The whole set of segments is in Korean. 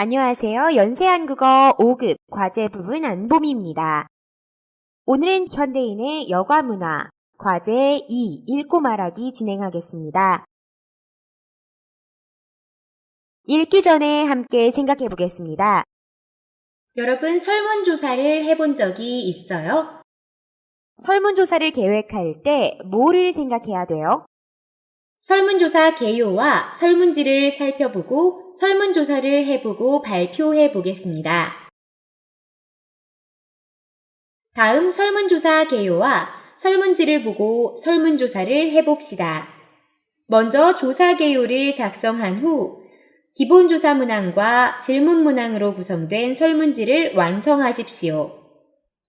안녕하세요. 연세한국어 5급 과제 부분 안봄입니다. 오늘은 현대인의 여가문화 과제 2 읽고 말하기 진행하겠습니다. 읽기 전에 함께 생각해 보겠습니다. 여러분 설문조사를 해본 적이 있어요? 설문조사를 계획할 때 뭐를 생각해야 돼요? 설문조사 개요와 설문지를 살펴보고 설문조사를 해보고 발표해 보겠습니다. 다음 설문조사 개요와 설문지를 보고 설문조사를 해봅시다. 먼저 조사 개요를 작성한 후 기본조사 문항과 질문 문항으로 구성된 설문지를 완성하십시오.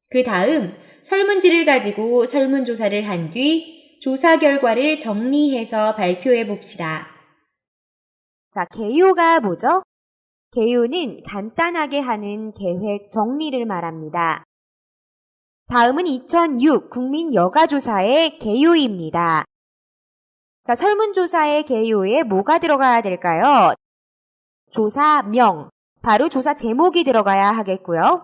그 다음 설문지를 가지고 설문조사를 한 뒤 조사 결과를 정리해서 발표해 봅시다. 자, 개요가 뭐죠? 개요는 간단하게 하는 계획 정리를 말합니다. 다음은 2006 국민 여가조사의 개요입니다. 자, 설문조사의 개요에 뭐가 들어가야 될까요? 조사명, 바로 조사 제목이 들어가야 하겠고요.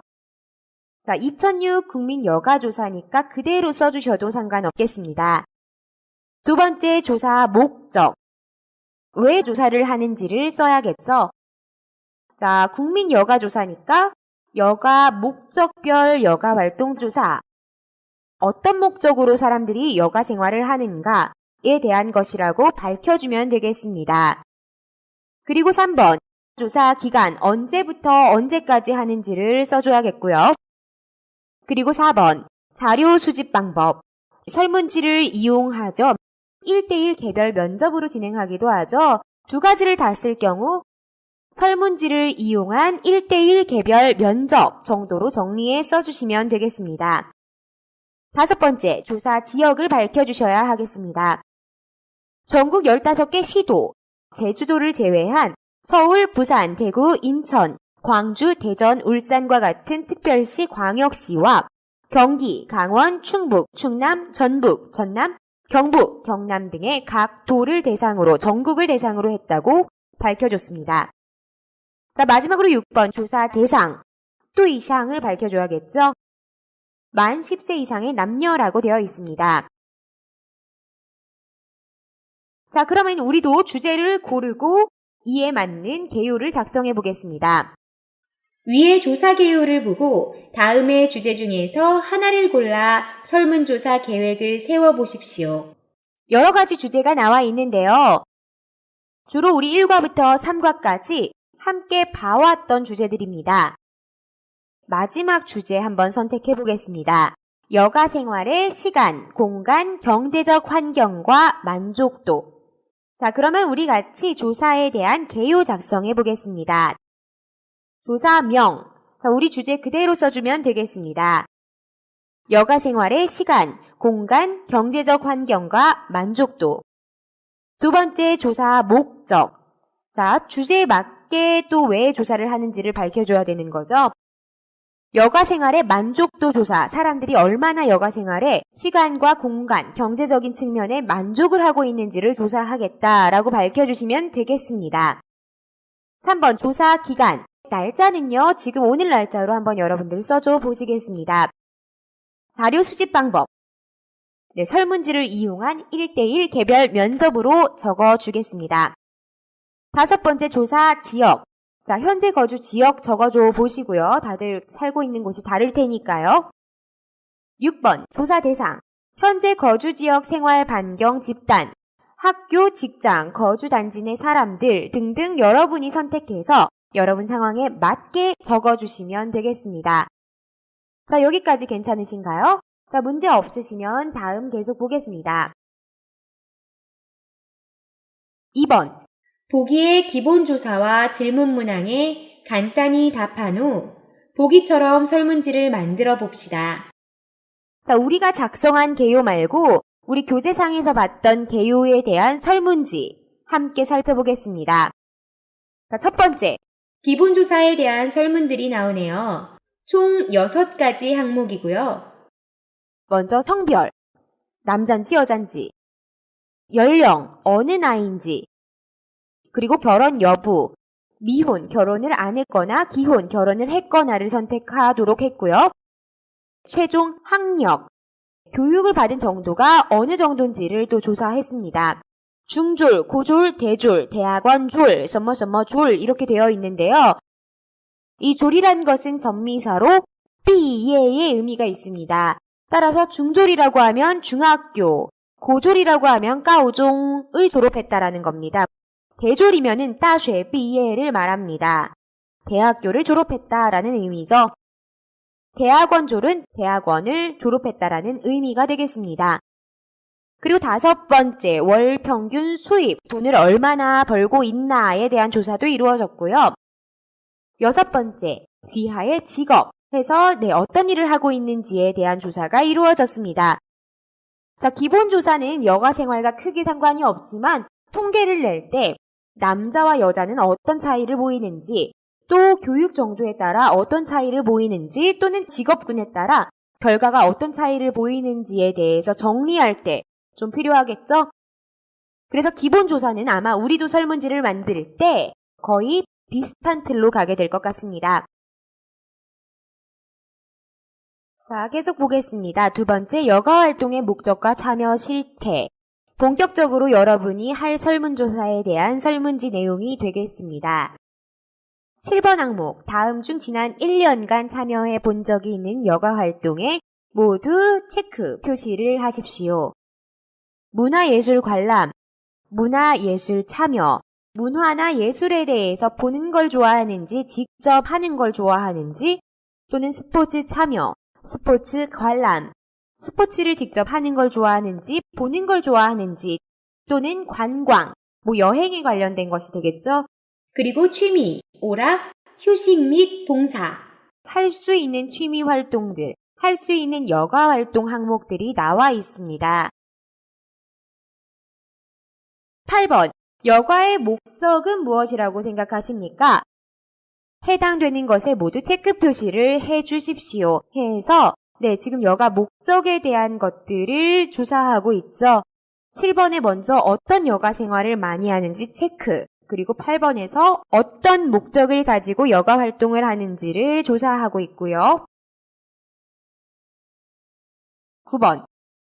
자, 2006 국민 여가조사니까 그대로 써주셔도 상관없겠습니다. 두 번째 조사 목적, 왜 조사를 하는지를 써야겠죠. 자, 국민 여가조사니까 여가 목적별 여가활동조사, 어떤 목적으로 사람들이 여가 생활을 하는가에 대한 것이라고 밝혀주면 되겠습니다. 그리고 3번, 조사 기간 언제부터 언제까지 하는지를 써줘야겠고요. 그리고 4번, 자료 수집 방법, 설문지를 이용하죠. 1대1 개별 면접으로 진행하기도 하죠. 두 가지를 다 쓸 경우 설문지를 이용한 1대1 개별 면접 정도로 정리해 써주시면 되겠습니다. 다섯 번째, 조사 지역을 밝혀주셔야 하겠습니다. 전국 15개 시도, 제주도를 제외한 서울, 부산, 대구, 인천, 광주, 대전, 울산과 같은 특별시, 광역시와 경기, 강원, 충북, 충남, 전북, 전남, 경북, 경남 등의 각 도를 대상으로 전국을 대상으로 했다고 밝혀줬습니다. 자, 마지막으로 6번 조사 대상, 또 이 사항을 밝혀줘야겠죠? 만 10세 이상의 남녀라고 되어 있습니다. 자, 그러면 우리도 주제를 고르고 이에 맞는 개요를 작성해 보겠습니다. 위의 조사 개요를 보고 다음의 주제 중에서 하나를 골라 설문조사 계획을 세워보십시오. 여러 가지 주제가 나와 있는데요. 주로 우리 1과부터 3과까지 함께 봐왔던 주제들입니다. 마지막 주제 한번 선택해 보겠습니다. 여가 생활의 시간, 공간, 경제적 환경과 만족도. 자, 그러면 우리 같이 조사에 대한 개요 작성해 보겠습니다. 조사명. 자, 우리 주제 그대로 써주면 되겠습니다. 여가 생활의 시간, 공간, 경제적 환경과 만족도. 두 번째 조사 목적. 자, 주제에 맞게 또 왜 조사를 하는지를 밝혀줘야 되는 거죠. 여가 생활의 만족도 조사, 사람들이 얼마나 여가 생활에 시간과 공간, 경제적인 측면에 만족을 하고 있는지를 조사하겠다라고 밝혀주시면 되겠습니다. 3번 조사 기간, 날짜는요, 지금 오늘 날짜로 한번 여러분들 써줘 보시겠습니다. 자료 수집 방법, 네, 설문지를 이용한 1대1 개별 면접으로 적어주겠습니다. 다섯 번째 조사 지역, 자, 현재 거주 지역 적어줘 보시고요. 다들 살고 있는 곳이 다를 테니까요. 6번 조사 대상, 현재 거주 지역 생활 반경 집단, 학교, 직장, 거주 단지 내 사람들 등등 여러분이 선택해서 여러분 상황에 맞게 적어주시면 되겠습니다. 자, 여기까지 괜찮으신가요? 자, 문제 없으시면 다음 계속 보겠습니다. 2번 보기의 기본조사와 질문 문항에 간단히 답한 후 보기처럼 설문지를 만들어 봅시다. 자, 우리가 작성한 개요 말고 우리 교재상에서 봤던 개요에 대한 설문지 함께 살펴보겠습니다. 자, 첫 번째, 기본조사에 대한 설문들이 나오네요. 총 6가지 항목이고요. 먼저 성별, 남잔지 여잔지, 연령, 어느 나이인지, 그리고 결혼 여부, 미혼, 결혼을 안 했거나 기혼, 결혼을 했거나를 선택하도록 했고요. 최종 학력, 교육을 받은 정도가 어느 정도인지를 또 조사했습니다. 중졸, 고졸, 대졸, 대학원 졸, 졸 이렇게 되어 있는데요. 이 졸이란 것은 전미사로 삐예의 의미가 있습니다. 따라서 중졸이라고 하면 중학교, 고졸이라고 하면 까오종을 졸업했다라는 겁니다. 대졸이면은 따쉐 삐예를 말합니다. 대학교를 졸업했다라는 의미죠. 대학원 졸은 대학원을 졸업했다라는 의미가 되겠습니다. 그리고 5번째, 월 평균 수입, 돈을 얼마나 벌고 있나에 대한 조사도 이루어졌고요. 6번째, 귀하의 직업 해서 어떤 일을 하고 있는지에 대한 조사가 이루어졌습니다. 자, 기본 조사는 여가 생활과 크게 상관이 없지만 통계를 낼 때 남자와 여자는 어떤 차이를 보이는지, 또 교육 정도에 따라 어떤 차이를 보이는지, 또는 직업군에 따라 결과가 어떤 차이를 보이는지에 대해서 정리할 때 좀 필요하겠죠? 그래서 기본 조사는 아마 우리도 설문지를 만들 때 거의 비슷한 틀로 가게 될 것 같습니다. 자, 계속 보겠습니다. 2번째, 여가 활동의 목적과 참여 실태. 본격적으로 여러분이 할 설문조사에 대한 설문지 내용이 되겠습니다. 7번 항목, 다음 중 지난 1년간 참여해 본 적이 있는 여가 활동에 모두 체크 표시를 하십시오. 문화예술 관람, 문화예술 참여, 문화나 예술에 대해서 보는 걸 좋아하는지 직접 하는 걸 좋아하는지, 또는 스포츠 참여, 스포츠 관람, 스포츠를 직접 하는 걸 좋아하는지 보는 걸 좋아하는지, 또는 관광, 여행에 관련된 것이 되겠죠. 그리고 취미, 오락, 휴식 및 봉사. 할 수 있는 취미 활동들, 할 수 있는 여가 활동 항목들이 나와 있습니다. 8번, 여가의 목적은 무엇이라고 생각하십니까? 해당되는 것에 모두 체크 표시를 해주십시오. 해서 지금 여가 목적에 대한 것들을 조사하고 있죠. 7번에 먼저 어떤 여가 생활을 많이 하는지 체크, 그리고 8번에서 어떤 목적을 가지고 여가 활동을 하는지를 조사하고 있고요. 9번,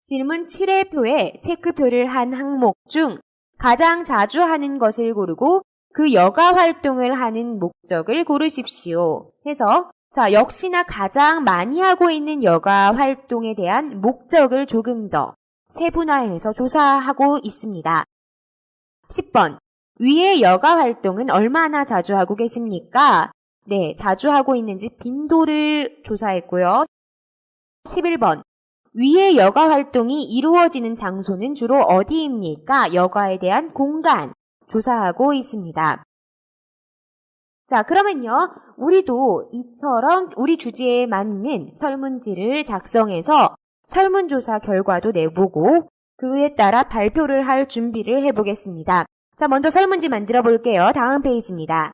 질문 7회 표에 체크표를 한 항목 중 가장 자주 하는 것을 고르고 그 여가 활동을 하는 목적을 고르십시오. 해서 역시나 가장 많이 하고 있는 여가 활동에 대한 목적을 조금 더 세분화해서 조사하고 있습니다. 10번, 위의 여가 활동은 얼마나 자주 하고 계십니까? 자주 하고 있는지 빈도를 조사했고요. 11번, 위의 여가 활동이 이루어지는 장소는 주로 어디입니까? 여가에 대한 공간 조사하고 있습니다. 자, 그러면요, 우리도 이처럼 우리 주제에 맞는 설문지를 작성해서 설문조사 결과도 내보고 그에 따라 발표를 할 준비를 해보겠습니다. 자, 먼저 설문지 만들어 볼게요. 다음 페이지입니다.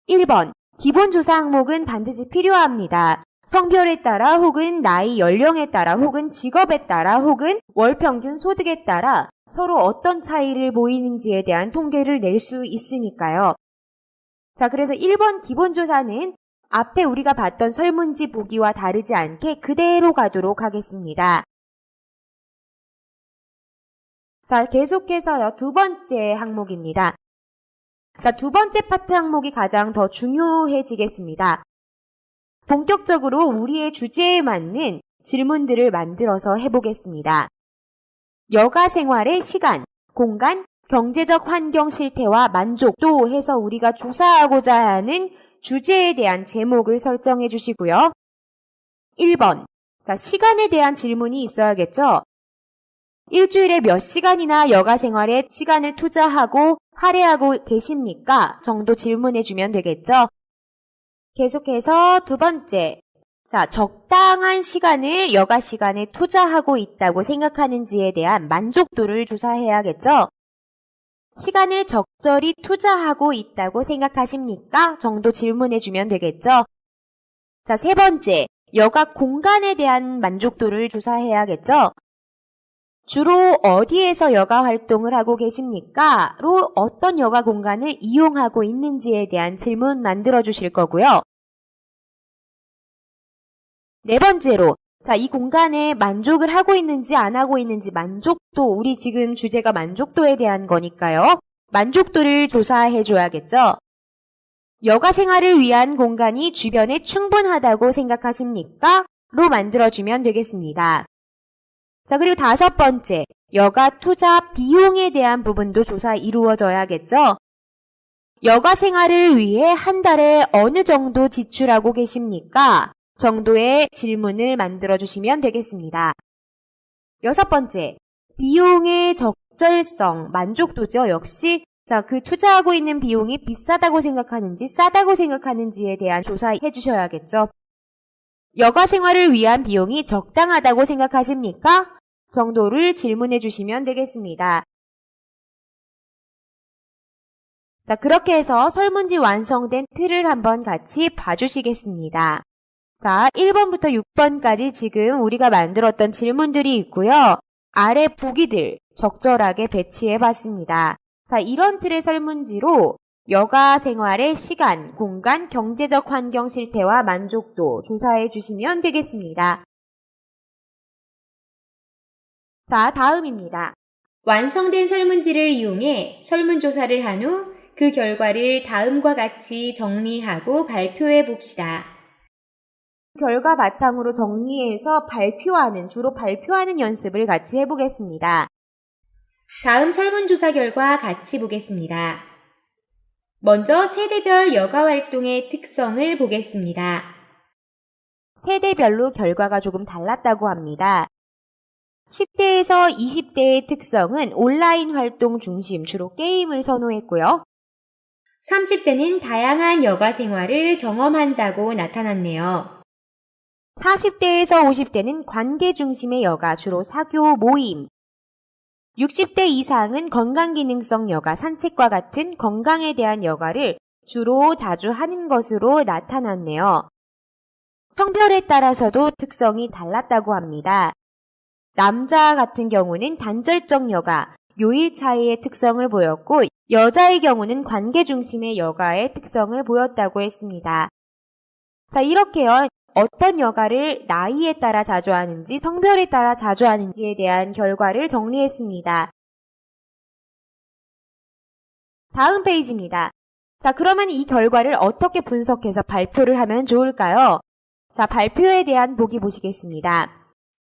1번, 기본조사 항목은 반드시 필요합니다. 성별에 따라 혹은 나이, 연령에 따라 혹은 직업에 따라 혹은 월평균 소득에 따라 서로 어떤 차이를 보이는지에 대한 통계를 낼 수 있으니까요. 자, 그래서 1번 기본조사는 앞에 우리가 봤던 설문지 보기와 다르지 않게 그대로 가도록 하겠습니다. 자, 계속해서요. 2번째 항목입니다. 자, 2번째 파트 항목이 가장 더 중요해지겠습니다. 본격적으로 우리의 주제에 맞는 질문들을 만들어서 해보겠습니다. 여가 생활의 시간, 공간, 경제적 환경 실태와 만족도 해서 우리가 조사하고자 하는 주제에 대한 제목을 설정해 주시고요. 1번, 자, 시간에 대한 질문이 있어야겠죠? 일주일에 몇 시간이나 여가 생활에 시간을 투자하고 할애하고 계십니까? 정도 질문해 주면 되겠죠? 계속해서 2번째, 자, 적당한 시간을 여가 시간에 투자하고 있다고 생각하는지에 대한 만족도를 조사해야겠죠? 시간을 적절히 투자하고 있다고 생각하십니까? 정도 질문해 주면 되겠죠? 자, 3번째, 여가 공간에 대한 만족도를 조사해야겠죠? 주로 어디에서 여가 활동을 하고 계십니까? 로 어떤 여가 공간을 이용하고 있는지에 대한 질문 만들어 주실 거고요. 네 번째로, 자, 이 공간에 만족을 하고 있는지 안 하고 있는지 만족도, 우리 지금 주제가 만족도에 대한 거니까요. 만족도를 조사해 줘야겠죠? 여가 생활을 위한 공간이 주변에 충분하다고 생각하십니까? 로 만들어주면 되겠습니다. 자, 그리고 다섯 번째, 여가 투자 비용에 대한 부분도 조사 이루어져야겠죠? 여가 생활을 위해 한 달에 어느 정도 지출하고 계십니까? 정도의 질문을 만들어 주시면 되겠습니다. 여섯 번째, 비용의 적절성, 만족도죠. 역시 자, 그 투자하고 있는 비용이 비싸다고 생각하는지 싸다고 생각하는지에 대한 조사해 주셔야겠죠. 여가 생활을 위한 비용이 적당하다고 생각하십니까? 정도를 질문해 주시면 되겠습니다. 자, 그렇게 해서 설문지 완성된 틀을 한번 같이 봐주시겠습니다. 자, 1번부터 6번까지 지금 우리가 만들었던 질문들이 있고요. 아래 보기들 적절하게 배치해 봤습니다. 자, 이런 틀의 설문지로 여가 생활의 시간, 공간, 경제적 환경 실태와 만족도 조사해 주시면 되겠습니다. 자, 다음입니다. 완성된 설문지를 이용해 설문조사를 한 후 그 결과를 다음과 같이 정리하고 발표해 봅시다. 결과 바탕으로 정리해서 주로 발표하는 연습을 같이 해보겠습니다. 다음 설문조사 결과 같이 보겠습니다. 먼저 세대별 여가 활동의 특성을 보겠습니다. 세대별로 결과가 조금 달랐다고 합니다. 10대에서 20대의 특성은 온라인 활동 중심, 주로 게임을 선호했고요. 30대는 다양한 여가 생활을 경험한다고 나타났네요. 40대에서 50대는 관계 중심의 여가, 주로 사교, 모임. 60대 이상은 건강기능성 여가, 산책과 같은 건강에 대한 여가를 주로 자주 하는 것으로 나타났네요. 성별에 따라서도 특성이 달랐다고 합니다. 남자 같은 경우는 단절적 여가, 요일차이의 특성을 보였고 여자의 경우는 관계 중심의 여가의 특성을 보였다고 했습니다. 자, 이렇게요. 어떤 여가를 나이에 따라 자주 하는지, 성별에 따라 자주 하는지에 대한 결과를 정리했습니다. 다음 페이지입니다. 자, 그러면 이 결과를 어떻게 분석해서 발표를 하면 좋을까요? 자, 발표에 대한 보기 보시겠습니다.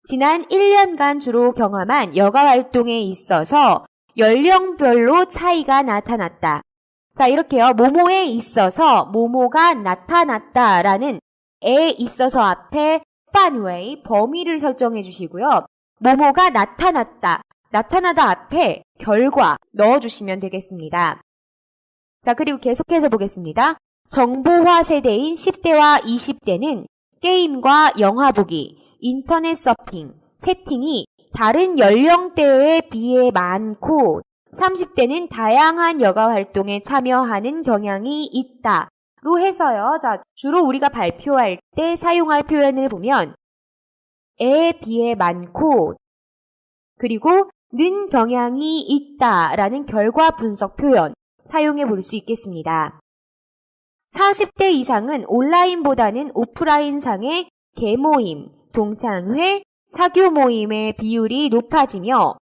지난 1년간 주로 경험한 여가 활동에 있어서 연령별로 차이가 나타났다. 자, 이렇게요. 모모에 있어서 모모가 나타났다라는 에 있어서 앞에範围, 범위를 설정해 주시고요. 모모가 나타났다, 나타나다 앞에 결과 넣어주시면 되겠습니다. 자, 그리고 계속해서 보겠습니다. 정보화 세대인 10대와 20대는 게임과 영화 보기, 인터넷 서핑, 채팅이 다른 연령대에 비해 많고 30대는 다양한 여가 활동에 참여하는 경향이 있다. 로 해서요. 자, 주로 우리가 발표할 때 사용할 표현을 보면 에 비해 많고 그리고 는 경향이 있다라는 결과 분석 표현 사용해 볼 수 있겠습니다. 40대 이상은 온라인보다는 오프라인상의 개모임, 동창회, 사교 모임의 비율이 높아지며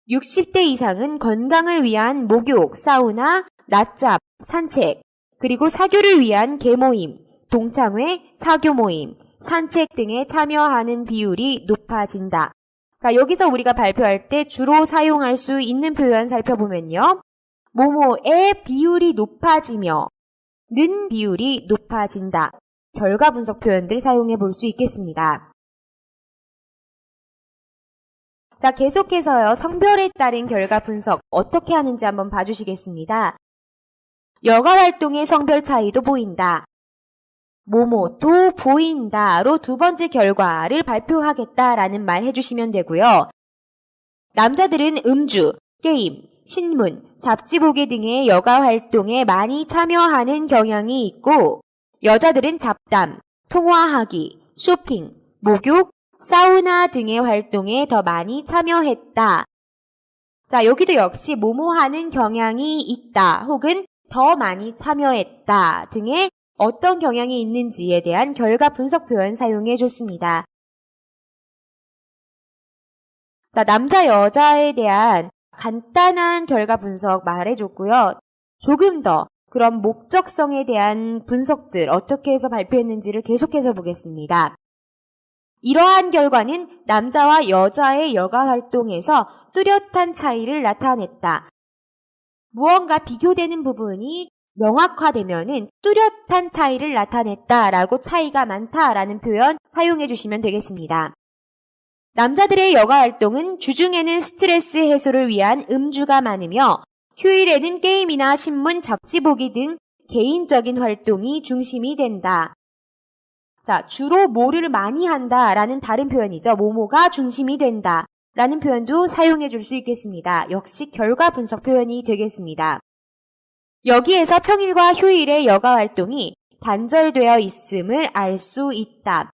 60대 이상은 건강을 위한 목욕, 사우나, 낮잠, 산책, 그리고 사교를 위한 개모임, 동창회, 사교 모임, 산책 등에 참여하는 비율이 높아진다. 자, 여기서 우리가 발표할 때 주로 사용할 수 있는 표현 살펴보면요. 모모의 비율이 높아지며 는 비율이 높아진다. 결과 분석 표현들 사용해 볼 수 있겠습니다. 자, 계속해서요. 성별에 따른 결과 분석 어떻게 하는지 한번 봐주시겠습니다. 여가 활동의 성별 차이도 보인다. 모모도 보인다로 두 번째 결과를 발표하겠다라는 말 해주시면 되고요. 남자들은 음주, 게임, 신문, 잡지 보기 등의 여가 활동에 많이 참여하는 경향이 있고 여자들은 잡담, 통화하기, 쇼핑, 목욕, 사우나 등의 활동에 더 많이 참여했다. 자, 여기도 역시 뭐뭐 하는 경향이 있다 혹은 더 많이 참여했다 등의 어떤 경향이 있는지에 대한 결과 분석 표현 사용해 줬습니다. 자, 남자, 여자에 대한 간단한 결과 분석 말해줬고요. 조금 더 그런 목적성에 대한 분석들 어떻게 해서 발표했는지를 계속해서 보겠습니다. 이러한 결과는 남자와 여자의 여가 활동에서 뚜렷한 차이를 나타냈다. 무언가 비교되는 부분이 명확화되면은 뚜렷한 차이를 나타냈다라고 차이가 많다라는 표현 사용해 주시면 되겠습니다. 남자들의 여가 활동은 주중에는 스트레스 해소를 위한 음주가 많으며 휴일에는 게임이나 신문, 잡지 보기 등 개인적인 활동이 중심이 된다. 자, 주로 뭐를 많이 한다라는 다른 표현이죠. 뭐뭐가 중심이 된다 라는 표현도 사용해 줄 수 있겠습니다. 역시 결과 분석 표현이 되겠습니다. 여기에서 평일과 휴일의 여가 활동이 단절되어 있음을 알 수 있다.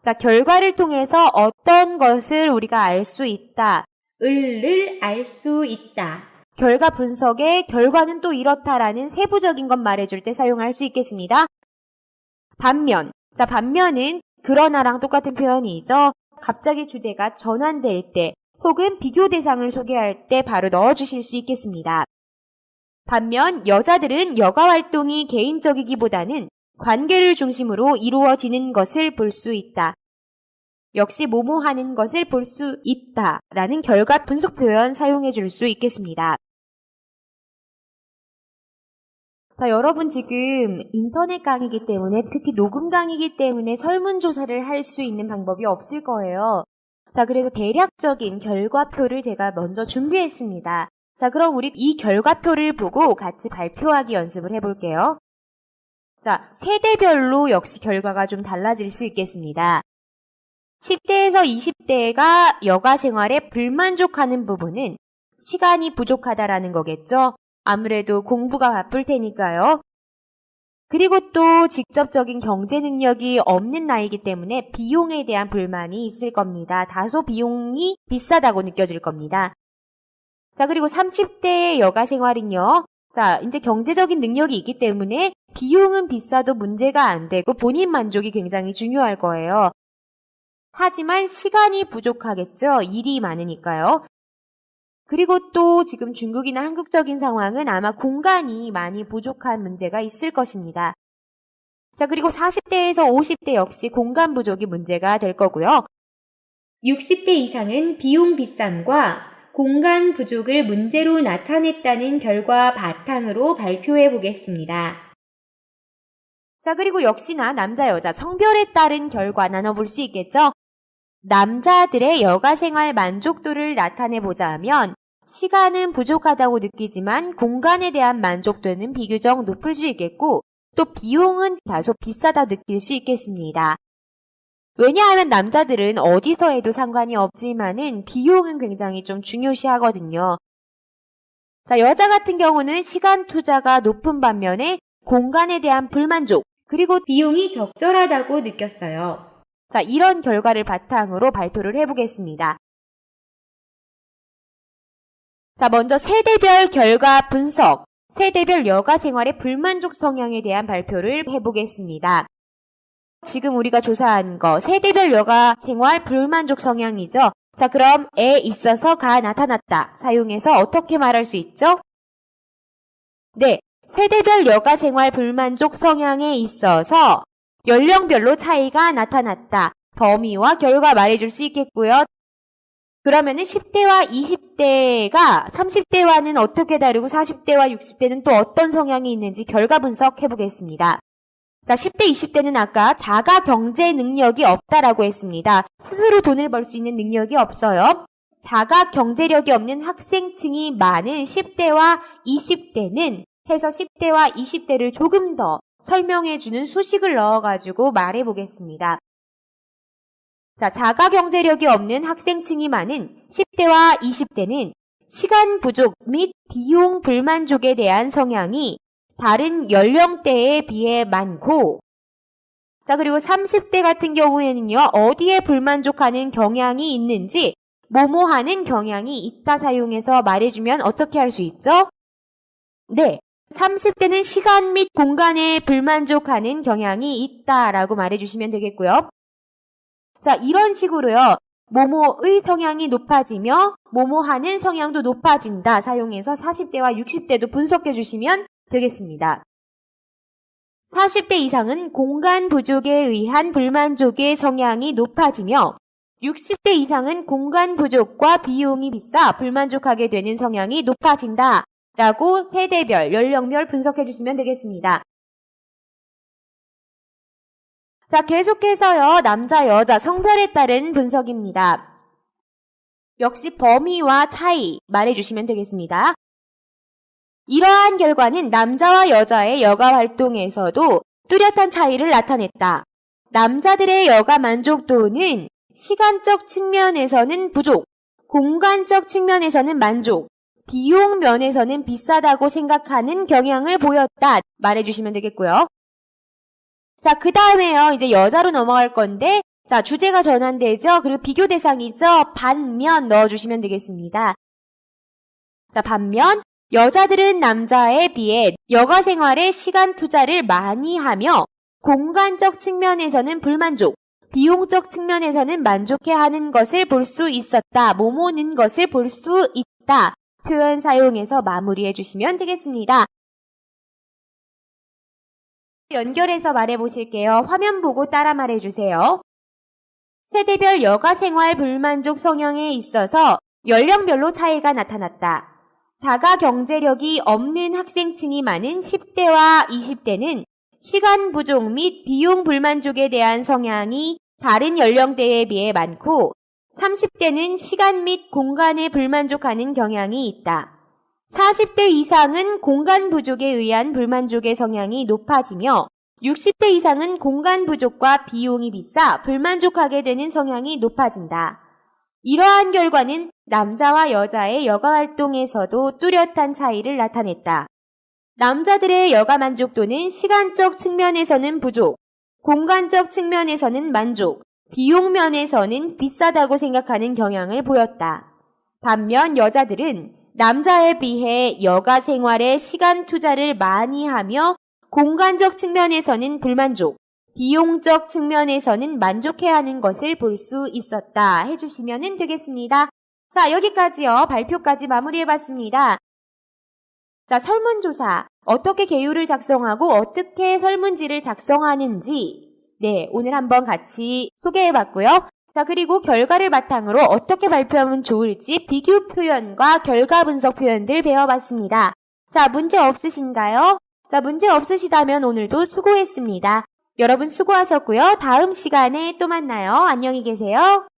자, 결과를 통해서 어떤 것을 우리가 알 수 있다. 을을 알 수 있다. 결과 분석의 결과는 또 이렇다라는 세부적인 것 말해줄 때 사용할 수 있겠습니다. 반면. 자, 반면은 그러나랑 똑같은 표현이죠. 갑자기 주제가 전환될 때 혹은 비교 대상을 소개할 때 바로 넣어주실 수 있겠습니다. 반면 여자들은 여가 활동이 개인적이기보다는 관계를 중심으로 이루어지는 것을 볼 수 있다. 역시 뭐뭐 하는 것을 볼 수 있다 라는 결과 분석 표현 사용해 줄 수 있겠습니다. 자, 여러분 지금 인터넷 강의이기 때문에 특히 녹음 강의이기 때문에 설문조사를 할 수 있는 방법이 없을 거예요. 자, 그래서 대략적인 결과표를 제가 먼저 준비했습니다. 자, 그럼 우리 이 결과표를 보고 같이 발표하기 연습을 해볼게요. 자, 세대별로 역시 결과가 좀 달라질 수 있겠습니다. 10대에서 20대가 여가 생활에 불만족하는 부분은 시간이 부족하다라는 거겠죠. 아무래도 공부가 바쁠 테니까요. 그리고 또 직접적인 경제 능력이 없는 나이이기 때문에 비용에 대한 불만이 있을 겁니다. 다소 비용이 비싸다고 느껴질 겁니다. 자, 그리고 30대의 여가 생활은요. 자, 이제 경제적인 능력이 있기 때문에 비용은 비싸도 문제가 안 되고 본인 만족이 굉장히 중요할 거예요. 하지만 시간이 부족하겠죠. 일이 많으니까요. 그리고 또 지금 중국이나 한국적인 상황은 아마 공간이 많이 부족한 문제가 있을 것입니다. 자, 그리고 40대에서 50대 역시 공간 부족이 문제가 될 거고요. 60대 이상은 비용 비쌈과 공간 부족을 문제로 나타냈다는 결과 바탕으로 발표해 보겠습니다. 자, 그리고 역시나 남자, 여자 성별에 따른 결과 나눠볼 수 있겠죠? 남자들의 여가 생활 만족도를 나타내보자 하면 시간은 부족하다고 느끼지만 공간에 대한 만족도는 비교적 높을 수 있겠고 또 비용은 다소 비싸다 느낄 수 있겠습니다. 왜냐하면 남자들은 어디서 해도 상관이 없지만은 비용은 굉장히 좀 중요시하거든요. 자, 여자 같은 경우는 시간 투자가 높은 반면에 공간에 대한 불만족 그리고 비용이 적절하다고 느꼈어요. 자, 이런 결과를 바탕으로 발표를 해보겠습니다. 자, 먼저 세대별 결과 분석, 세대별 여가 생활의 불만족 성향에 대한 발표를 해보겠습니다. 지금 우리가 조사한 거 세대별 여가 생활 불만족 성향이죠. 자, 그럼 에 있어서 가 나타났다 사용해서 어떻게 말할 수 있죠? 네, 세대별 여가 생활 불만족 성향에 있어서 연령별로 차이가 나타났다. 범위와 결과 말해줄 수 있겠고요. 그러면은 10대와 20대가 30대와는 어떻게 다르고 40대와 60대는 또 어떤 성향이 있는지 결과 분석해 보겠습니다. 자, 10대, 20대는 아까 자가 경제 능력이 없다라고 했습니다. 스스로 돈을 벌 수 있는 능력이 없어요. 자가 경제력이 없는 학생층이 많은 10대와 20대는 해서 10대와 20대를 조금 더 설명해주는 수식을 넣어가지고 말해보겠습니다. 자, 자가 경제력이 없는 학생층이 많은 10대와 20대는 시간 부족 및 비용 불만족에 대한 성향이 다른 연령대에 비해 많고 자, 그리고 30대 같은 경우에는요, 어디에 불만족하는 경향이 있는지 뭐뭐 하는 경향이 있다 사용해서 말해주면 어떻게 할 수 있죠? 네, 30대는 시간 및 공간에 불만족하는 경향이 있다라고 말해주시면 되겠고요. 자, 이런 식으로요. 뭐뭐의 성향이 높아지며 뭐뭐 하는 성향도 높아진다 사용해서 40대와 60대도 분석해 주시면 되겠습니다. 40대 이상은 공간 부족에 의한 불만족의 성향이 높아지며 60대 이상은 공간 부족과 비용이 비싸 불만족하게 되는 성향이 높아진다 라고 세대별, 연령별 분석해 주시면 되겠습니다. 자, 계속해서요. 남자, 여자, 성별에 따른 분석입니다. 역시 범위와 차이 말해주시면 되겠습니다. 이러한 결과는 남자와 여자의 여가 활동에서도 뚜렷한 차이를 나타냈다. 남자들의 여가 만족도는 시간적 측면에서는 부족, 공간적 측면에서는 만족, 비용 면에서는 비싸다고 생각하는 경향을 보였다. 말해주시면 되겠고요. 자, 그 다음에요. 이제 여자로 넘어갈 건데, 자, 주제가 전환되죠? 그리고 비교 대상이죠? 반면 넣어주시면 되겠습니다. 자, 반면, 여자들은 남자에 비해 여가 생활에 시간 투자를 많이 하며, 공간적 측면에서는 불만족, 비용적 측면에서는 만족해 하는 것을 볼 수 있었다. 모모는 것을 볼 수 있다. 표현 사용해서 마무리해 주시면 되겠습니다. 연결해서 말해보실게요. 화면 보고 따라 말해주세요. 세대별 여가생활 불만족 성향에 있어서 연령별로 차이가 나타났다. 자가 경제력이 없는 학생층이 많은 10대와 20대는 시간 부족 및 비용 불만족에 대한 성향이 다른 연령대에 비해 많고 30대는 시간 및 공간에 불만족하는 경향이 있다. 40대 이상은 공간 부족에 의한 불만족의 성향이 높아지며 60대 이상은 공간 부족과 비용이 비싸 불만족하게 되는 성향이 높아진다. 이러한 결과는 남자와 여자의 여가 활동에서도 뚜렷한 차이를 나타냈다. 남자들의 여가 만족도는 시간적 측면에서는 부족, 공간적 측면에서는 만족, 비용 면에서는 비싸다고 생각하는 경향을 보였다. 반면 여자들은 남자에 비해 여가 생활에 시간 투자를 많이 하며 공간적 측면에서는 불만족, 비용적 측면에서는 만족해하는 것을 볼 수 있었다 해주시면 되겠습니다. 자, 여기까지요. 발표까지 마무리해봤습니다. 자, 설문조사. 어떻게 개요를 작성하고 어떻게 설문지를 작성하는지 네, 오늘 한번 같이 소개해봤고요. 자, 그리고 결과를 바탕으로 어떻게 발표하면 좋을지 비교 표현과 결과 분석 표현들 배워봤습니다. 자, 문제 없으신가요? 자, 문제 없으시다면 오늘도 수고했습니다. 여러분 수고하셨고요. 다음 시간에 또 만나요. 안녕히 계세요.